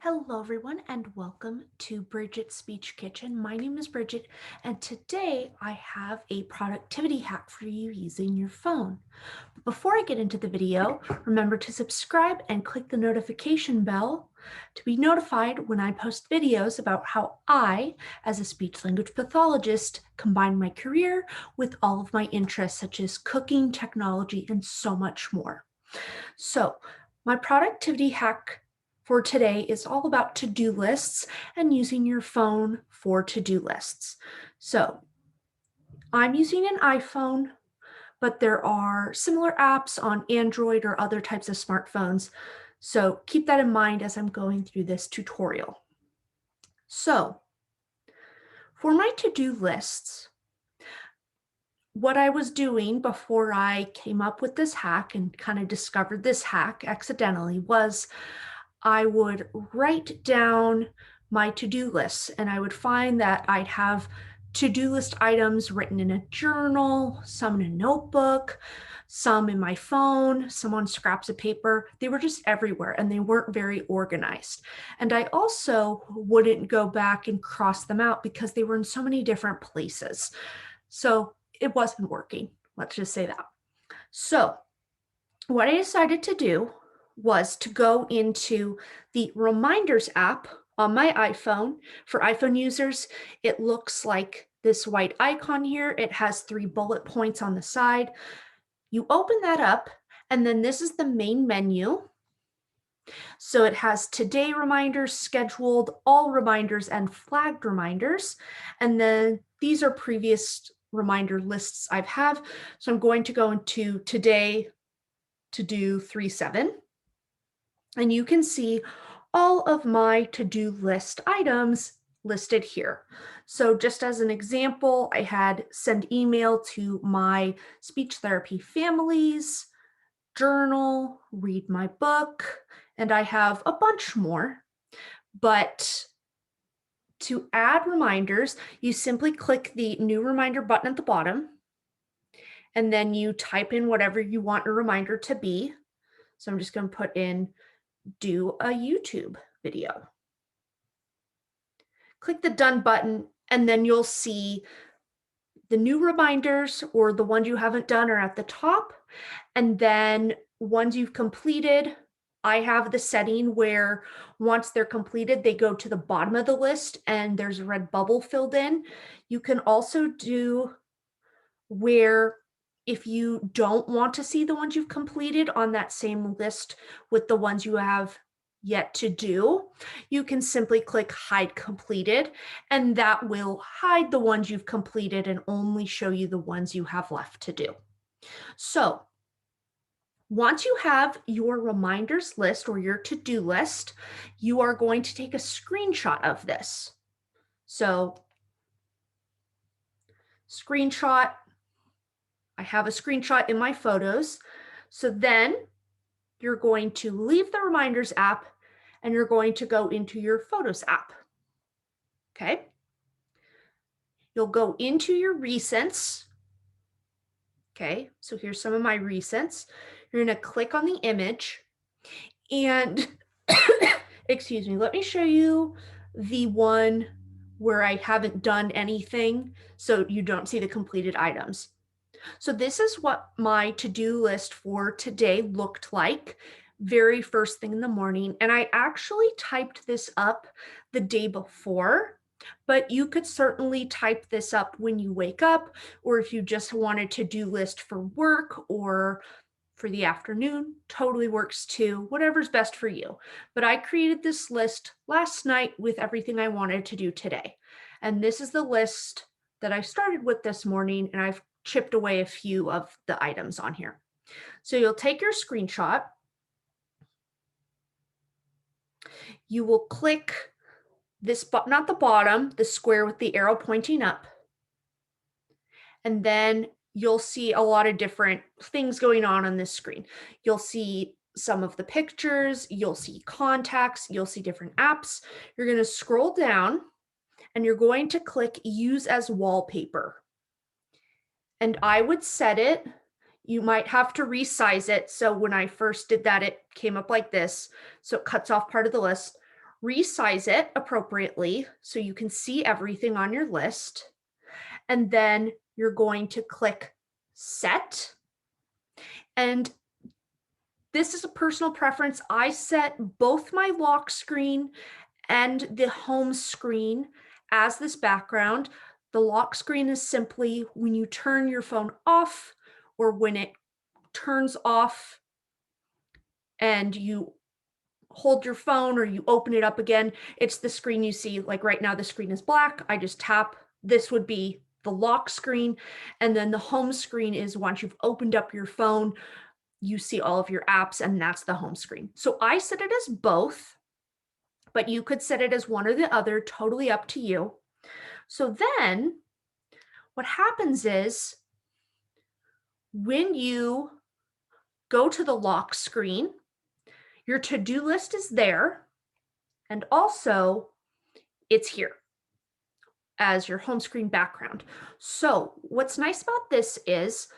Hello, everyone, and welcome to Bridget's Speech Kitchen. My name is Bridget, and today I have a productivity hack for you using your phone. But before I get into the video, remember to subscribe and click the notification bell to be notified when I post videos about how I, as a speech language pathologist, combine my career with all of my interests, such as cooking, technology, and so much more. So, my productivity hack for today is all about to-do lists and using your phone for to-do lists. So I'm using an iPhone, but there are similar apps on Android or other types of smartphones. So keep that in mind as I'm going through this tutorial. So for my to-do lists, what I was doing before I came up with this hack and kind of discovered this hack accidentally was I would write down my to-do lists, and I would find that I'd have to-do list items written in a journal, some in a notebook, some in my phone, some on scraps of paper. They were just everywhere and they weren't very organized. And I also wouldn't go back and cross them out because they were in so many different places. So it wasn't working. Let's just say that. So what I decided to do was to go into the Reminders app on my iPhone. For iPhone users, it looks like this white icon here. It has 3 bullet points on the side. You open that up, and then this is the main menu. So it has today reminders, scheduled, all reminders, and flagged reminders. And then these are previous reminder lists I've have. So I'm going to go into today to do 3/7. And you can see all of my to-do list items listed here. So just as an example, I had send email to my speech therapy families, journal, read my book, and I have a bunch more. But to add reminders, you simply click the new reminder button at the bottom, and then you type in whatever you want a reminder to be. So I'm just going to put in do a YouTube video. Click the done button, and then you'll see the new reminders or the ones you haven't done are at the top. And then ones you've completed, I have the setting where once they're completed, they go to the bottom of the list and there's a red bubble filled in. You can also do where if you don't want to see the ones you've completed on that same list with the ones you have yet to do, you can simply click hide completed, and that will hide the ones you've completed and only show you the ones you have left to do. So once you have your reminders list or your to-do list, you are going to take a screenshot of this. So screenshot, I have a screenshot in my photos. So then you're going to leave the Reminders app and you're going to go into your Photos app. Okay. You'll go into your recents. Okay. So here's some of my recents. You're going to click on the image and excuse me, let me show you the one where I haven't done anything so you don't see the completed items. So this is what my to-do list for today looked like very first thing in the morning. And I actually typed this up the day before, but you could certainly type this up when you wake up, or if you just want a to-do list for work or for the afternoon, totally works too, whatever's best for you. But I created this list last night with everything I wanted to do today. And this is the list that I started with this morning, and I've chipped away a few of the items on here. So you'll take your screenshot. You will click this button at the bottom, the square with the arrow pointing up. And then you'll see a lot of different things going on this screen. You'll see some of the pictures, you'll see contacts, you'll see different apps. You're going to scroll down and you're going to click Use as Wallpaper. And I would set it, you might have to resize it. So when I first did that, it came up like this. So it cuts off part of the list. resize it appropriately so you can see everything on your list. And then you're going to click set. And this is a personal preference. I set both my lock screen and the home screen as this background. The lock screen is simply when you turn your phone off or when it turns off and you hold your phone or you open it up again, it's the screen you see. Like right now, the screen is black. I just tap. This would be the lock screen. And then the home screen is once you've opened up your phone, you see all of your apps, and that's the home screen. So I set it as both, but you could set it as one or the other, totally up to you. So then what happens is when you go to the lock screen, your to-do list is there, and also it's here as your home screen background. So what's nice about this is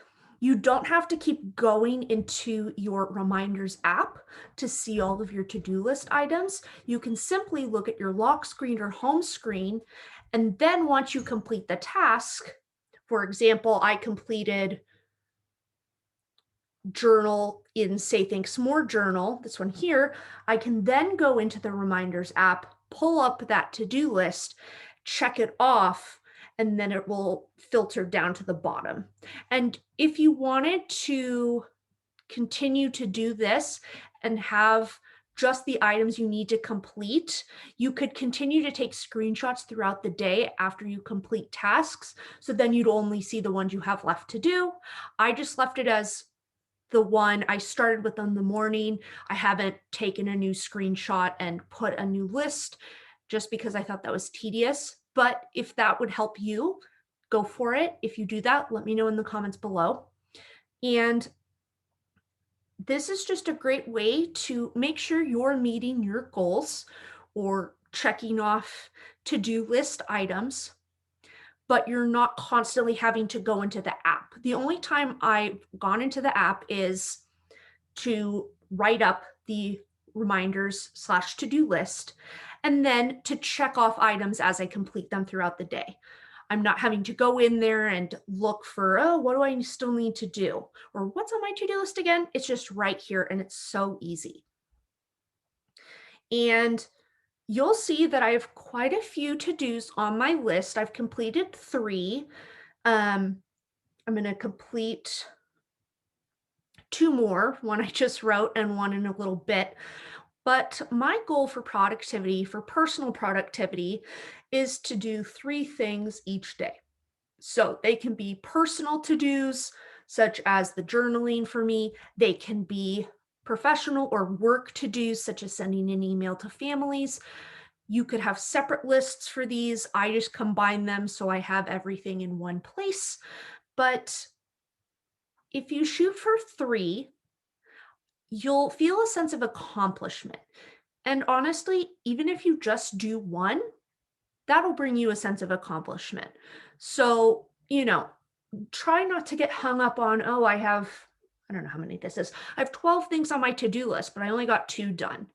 you don't have to keep going into your reminders app to see all of your to-do list items. You can simply look at your lock screen or home screen, and then once you complete the task, for example, I completed journal in Say Thanks More journal, this one here, I can then go into the reminders app, pull up that to-do list, check it off, and then it will filter down to the bottom. And if you wanted to continue to do this and have just the items you need to complete, you could continue to take screenshots throughout the day after you complete tasks. So then you'd only see the ones you have left to do. I just left it as the one I started with in the morning. I haven't taken a new screenshot and put a new list just because I thought that was tedious. But if that would help you, go for it. If you do that, let me know in the comments below. And this is just a great way to make sure you're meeting your goals or checking off to-do list items, but you're not constantly having to go into the app. The only time I've gone into the app is to write up the reminders / to-do list, and then to check off items as I complete them throughout the day. I'm not having to go in there and look for, oh, what do I still need to do? Or what's on my to-do list again? It's just right here, and it's so easy. And you'll see that I have quite a few to-dos on my list. I've completed 3. I'm going to complete 2 more, one I just wrote and one in a little bit. But my goal for productivity, for personal productivity, is to do 3 things each day. So they can be personal to-dos, such as the journaling for me. They can be professional or work to-dos, such as sending an email to families. You could have separate lists for these. I just combine them so I have everything in one place. But if you shoot for 3, you'll feel a sense of accomplishment. And honestly, even if you just do 1, that'll bring you a sense of accomplishment. So, try not to get hung up on, oh, I don't know how many this is. I have 12 things on my to-do list, but I only got 2 done.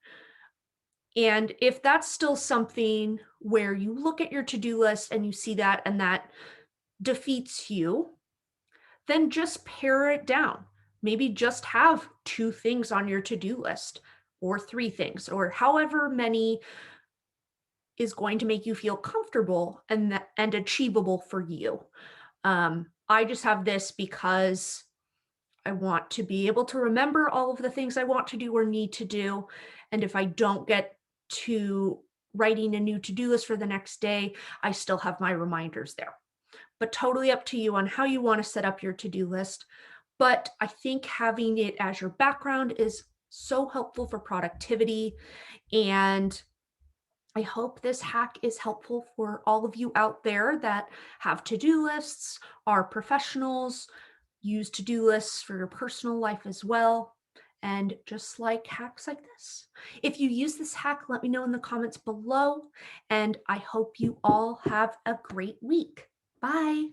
And if that's still something where you look at your to-do list and you see that and that defeats you, then just pare it down. Maybe just have 2 things on your to-do list or 3 things or however many is going to make you feel comfortable and achievable for you. I just have this because I want to be able to remember all of the things I want to do or need to do. And if I don't get to writing a new to-do list for the next day, I still have my reminders there. But totally up to you on how you want to set up your to-do list. But I think having it as your background is so helpful for productivity. And I hope this hack is helpful for all of you out there that have to-do lists, are professionals, use to-do lists for your personal life as well, and just like hacks like this. If you use this hack, let me know in the comments below, and I hope you all have a great week. Bye.